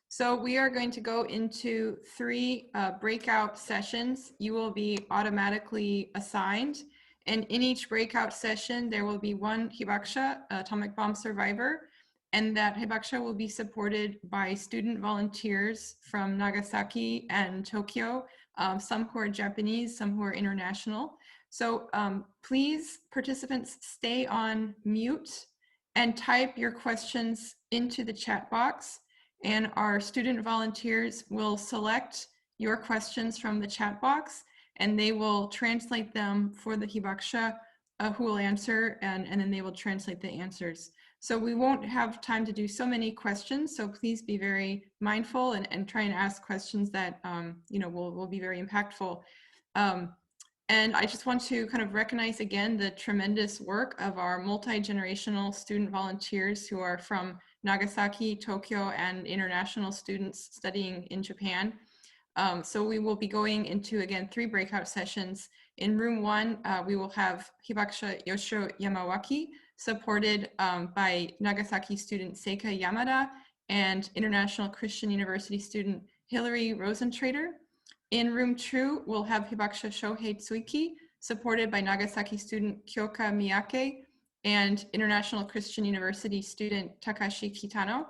A: So we are going to go into 3 breakout sessions. You will be automatically assigned. And in each breakout session, there will be 1 Hibakusha, atomic bomb survivor, and that Hibakusha will be supported by student volunteers from Nagasaki and Tokyo, some who are Japanese, some who are international. So please, participants, stay on mute and type your questions into the chat box, and our student volunteers will select your questions from the chat box, and they will translate them for the Hibakusha who will answer, and then they will translate the answers. So we won't have time to do so many questions, so please be very mindful and try and ask questions that will be very impactful. And I just want to kind of recognize again the tremendous work of our multi-generational student volunteers who are from Nagasaki, Tokyo, and international students studying in Japan. So we will be going into, again, 3 breakout sessions. In room 1, we will have Hibakusha Yoshio Yamawaki, supported by Nagasaki student Seika Yamada and International Christian University student Hillary Rosentrader. In room 2, we'll have Hibakusha Shohei Tsuiki, supported by Nagasaki student Kyoka Miyake and International Christian University student Takashi Kitano.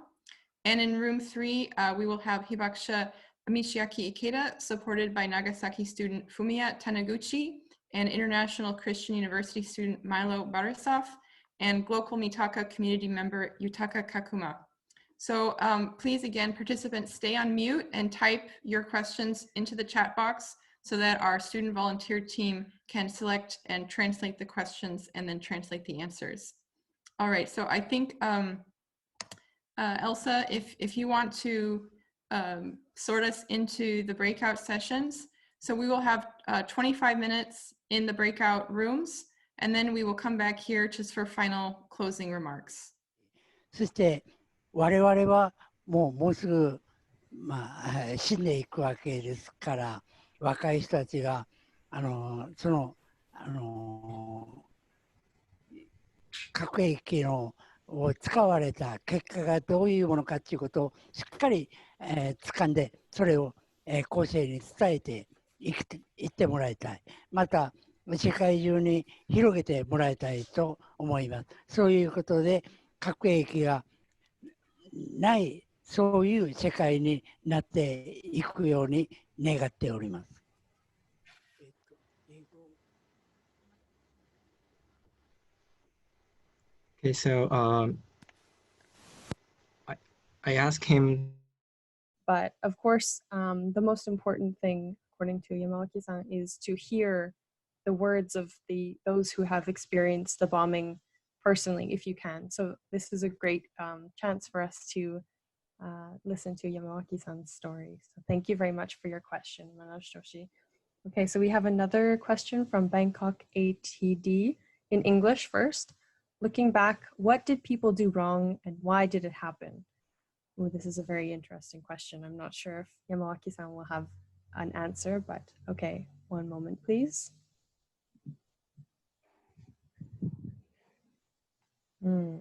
A: And in room 3, we will have Hibakusha Michiaki Ikeda, supported by Nagasaki student Fumiya Taniguchi and International Christian University student Milo Borisov. and local Mitaka community member Yutaka Kakuma. So please, again, participants, stay on mute and type your questions into the chat box so that our student volunteer team can select and translate the questions and then translate the answers. All right, so I think, Elsa, if you want to sort us into the breakout sessions. So we will have 25 minutes in the breakout rooms, and then we will come back here just for final closing remarks.
D: そして我々はもうすぐ、死んでいくわけですから、若い人たちが核兵器を使われた結果がどういうものかということをしっかり、掴んで、それを、後世に伝えていってもらいたい。また世界中に広げてもらいたいと思います。そういうことで核兵器がないそういう世界になっていくように願っております。
F: Okay, so I asked him.
G: But of course, the most important thing, according to Yamawaki-san, is to hear the words of those who have experienced the bombing personally, if you can. So this is a great chance for us to listen to Yamawaki-san's story. So thank you very much for your question, Manoj Joshi. Okay, so we have another question from Bangkok ATD in English first. Looking back, what did people do wrong and why did it happen? Oh, this is a very interesting question. I'm not sure if Yamawaki-san will have an answer, but okay, one moment, please. And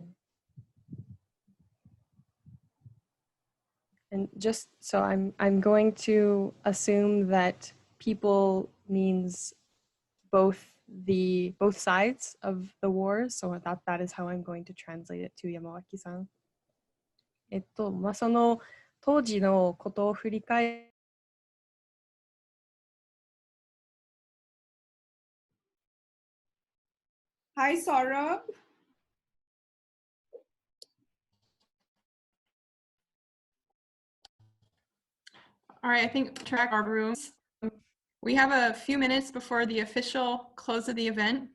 G: just so I'm going to assume that people means both sides of the war. So that is how I'm going to translate it to Yamawaki-san. その当時のことを振り返
A: Hi, Saurabh. All right, I think track our rooms. We have a few minutes before the official close of the event.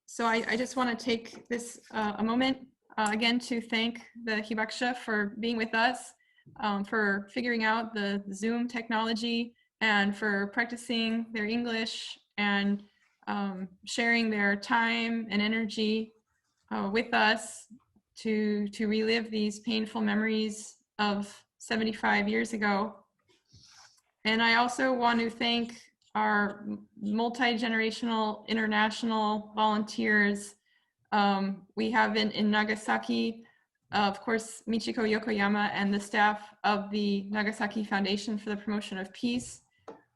A: So I just want to take this a moment again to thank the Hibakusha for being with us, for figuring out the Zoom technology and for practicing their English and sharing their time and energy with us to relive these painful memories of 75 years ago. And I also want to thank our multi-generational international volunteers. We have in Nagasaki, of course, Michiko Yokoyama and the staff of the Nagasaki Foundation for the Promotion of Peace.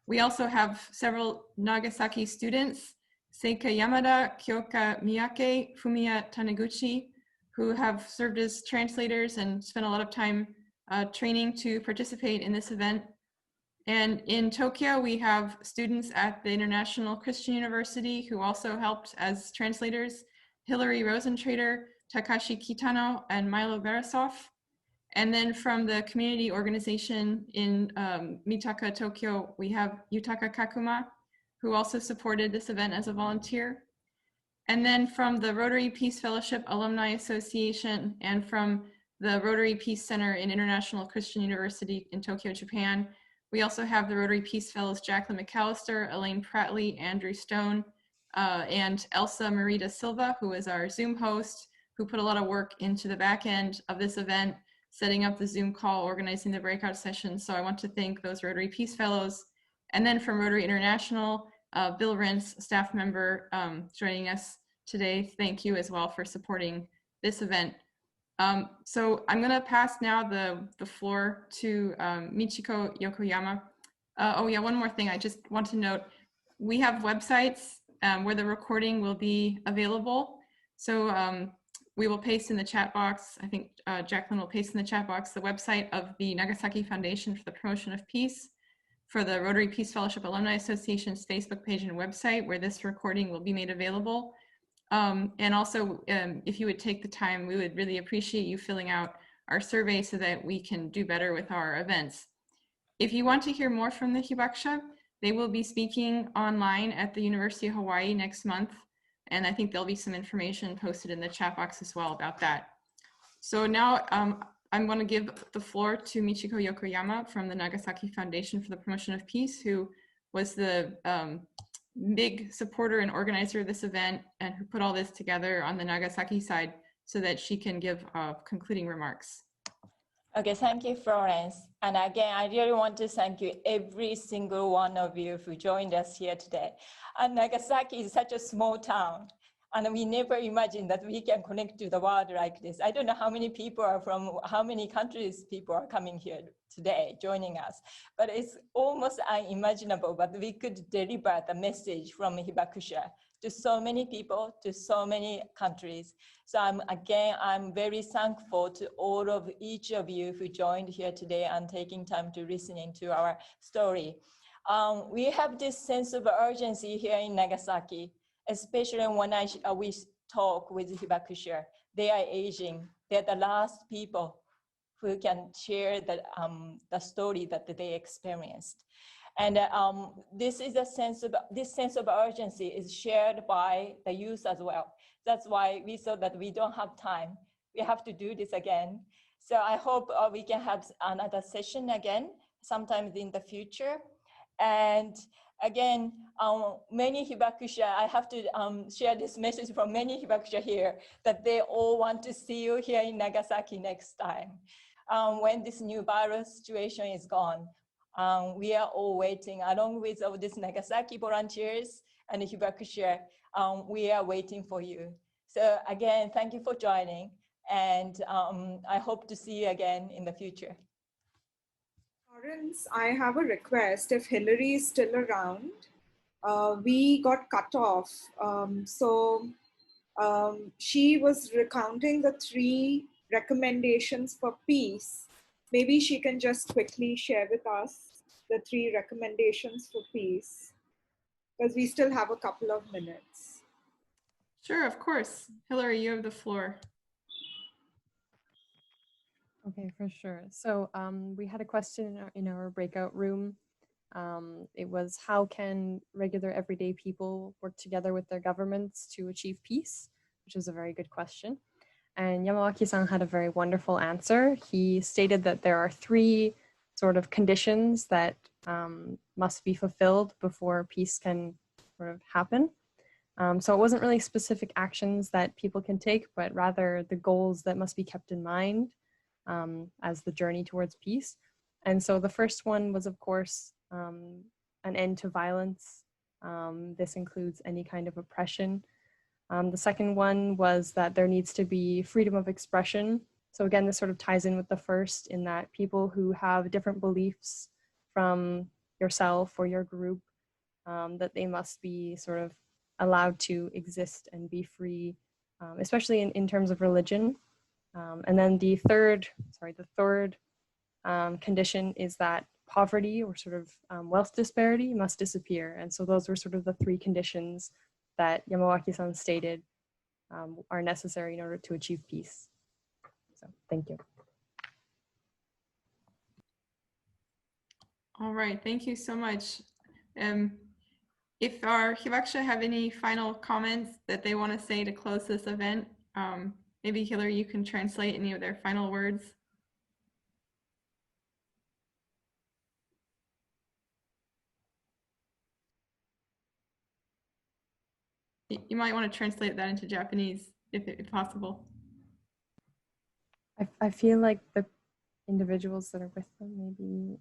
A: We also have several Nagasaki students, Seika Yamada, Kyoka Miyake, Fumiya Taniguchi, who have served as translators and spent a lot of time training to participate in this event. And in Tokyo, we have students at the International Christian University who also helped as translators, Hillary Rosentrader, Takashi Kitano, and Milo Verasov. And then from the community organization in Mitaka, Tokyo, we have Yutaka Kakuma, who also supported this event as a volunteer. And then from the Rotary Peace Fellowship Alumni Association and from the Rotary Peace Center in International Christian University in Tokyo, Japan, we also have the Rotary Peace Fellows Jacqueline McAllister, Elaine Prattley, Andrew Stone, and Elsa Marita Silva, who is our Zoom host, who put a lot of work into the back end of this event, setting up the Zoom call, organizing the breakout sessions. So I want to thank those Rotary Peace Fellows. And then from Rotary International, Bill Rentz, staff member, joining us today. Thank you as well for supporting this event. So I'm going to pass now the floor to Michiko Yokoyama. Oh yeah, one more thing. I just want to note, we have websites where the recording will be available. So we will paste in the chat box. I think Jacqueline will paste in the chat box the website of the Nagasaki Foundation for the Promotion of Peace, for the Rotary Peace Fellowship Alumni Association's Facebook page and website where this recording will be made available. And also, if you would take the time, we would really appreciate you filling out our survey so that we can do better with our events. If you want to hear more from the Hibakusha, they will be speaking online at the University of Hawaii next month. And I think there'll be some information posted in the chat box as well about that. So now I'm going to give the floor to Michiko Yokoyama from the Nagasaki Foundation for the Promotion of Peace, who was the big supporter and organizer of this event and who put all this together on the Nagasaki side so that she can give concluding remarks.
B: Okay, thank you, Florence. And again, I really want to thank you, every single one of you who joined us here today. And Nagasaki is such a small town, and we never imagined that we can connect to the world like this. I don't know how many people are from, how many countries people are coming here today, joining us, but it's almost unimaginable, but we could deliver the message from Hibakusha to so many people, to so many countries. So I'm very thankful to all of each of you who joined here today and taking time to listening to our story. We have this sense of urgency here in Nagasaki, especially when we talk with Hibakusha. They are aging. They're the last people who can share the story that they experienced. And this sense of urgency is shared by the youth as well. That's why we thought that we don't have time. We have to do this again. So I hope we can have another session again, sometime in the future. And again, many Hibakusha, I have to share this message from many Hibakusha here, that they all want to see you here in Nagasaki next time. When this new virus situation is gone, we are all waiting, along with all these Nagasaki volunteers and Hibakusha, we are waiting for you. So again, thank you for joining, and I hope to see you again in the future.
H: Florence, I have a request. If Hillary is still around, we got cut off. She was recounting the 3 recommendations for peace. Maybe she can just quickly share with us the 3 recommendations for peace, because we still have a couple of minutes.
A: Sure, of course. Hillary, you have the floor.
G: Okay, for sure. So we had a question in our breakout room. It was, how can regular everyday people work together with their governments to achieve peace? Which is a very good question. And Yamawaki-san had a very wonderful answer. He stated that there are 3 sort of conditions that must be fulfilled before peace can sort of happen. So it wasn't really specific actions that people can take, but rather the goals that must be kept in mind as the journey towards peace. And so the first one was, of course, an end to violence. This includes any kind of oppression. The second one was that there needs to be freedom of expression. So again, this sort of ties in with the first, in that people who have different beliefs from yourself or your group, that they must be sort of allowed to exist and be free, especially in terms of religion. And then the third condition is that poverty or sort of wealth disparity must disappear. And so those were sort of the 3 conditions that Yamawaki-san stated are necessary in order to achieve peace. So thank you.
A: All right, thank you so much. If our Hibakusha have any final comments that they want to say to close this event, maybe Hillary, you can translate any of their final words. You might want to translate that into Japanese if possible.
G: I feel like the individuals that are with them maybe,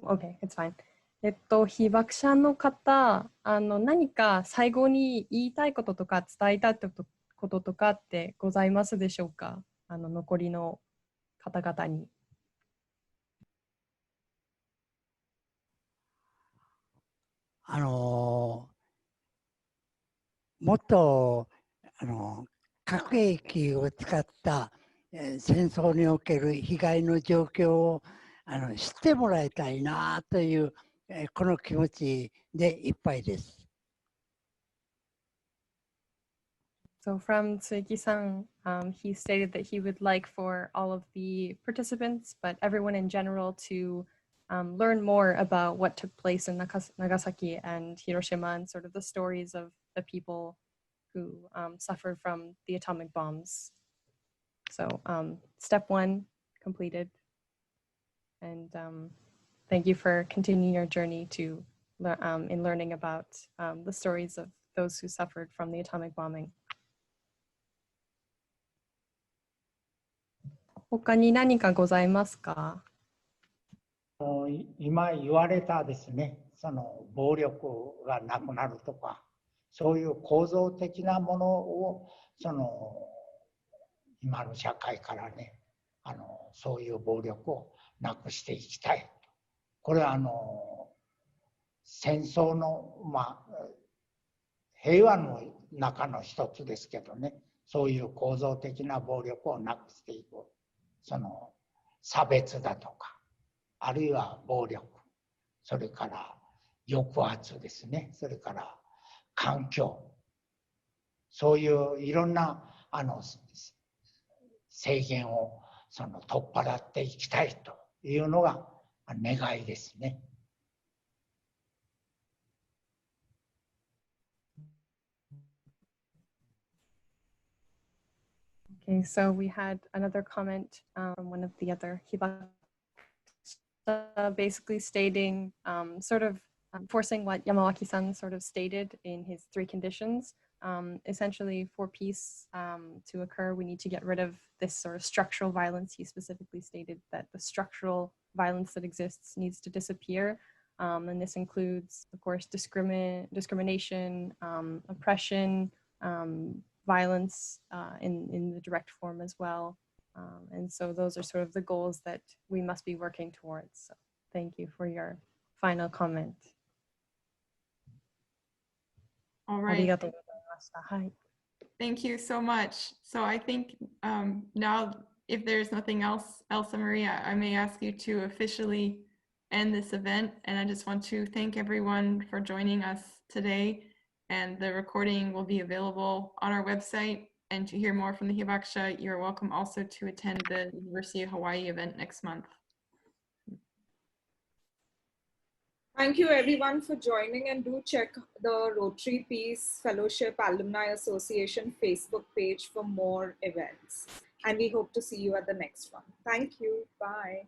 G: okay, it's fine. 被爆者の方、何か最後に言いたいこととか伝えたいこととかってございますでしょうか？残りの方々に。
D: もっと核兵器を使った戦争における被害の状況を知ってもらいたいなというこの気持ちでいっぱいです。
G: So from Tsuki-san, he stated that he would like for all of the participants, but everyone in general, to learn more about what took place in Nagasaki and Hiroshima and sort of the stories of the people who suffered from the atomic bombs. So step 1 completed. And thank you for continuing your journey to in learning about the stories of those who suffered from the atomic bombing. 他に何かございますか？
C: 今言われたですね、その暴力がなくなるとか、そういう構造的なものをその今の社会からね、そういう暴力をなくしていきたい。これは戦争の平和の中の一つですけどね、そういう構造的な暴力をなくしていく。その差別だとか、あるいは暴力、それから抑圧ですね、それから環境、そういういろんな制限を取っ払っていきたいというのが願いですね。
G: Okay, so we had another comment from one of the other hibakusha, basically stating, sort of forcing what Yamawaki-san sort of stated in his 3 conditions. Essentially, for peace to occur, we need to get rid of this sort of structural violence. He specifically stated that the structural violence that exists needs to disappear. And this includes, of course, discrimination, oppression, violence in the direct form as well. And so those are sort of the goals that we must be working towards. So thank you for your final comment.
A: All right. Thank you so much. So I think now, if there's nothing else, Elsa Maria, I may ask you to officially end this event. And I just want to thank everyone for joining us today. And the recording will be available on our website. And to hear more from the hibakusha, you're welcome also to attend the University of Hawaii event next month.
H: Thank you everyone for joining, and do check the Rotary Peace Fellowship Alumni Association Facebook page for more events. And we hope to see you at the next one. Thank you. Bye.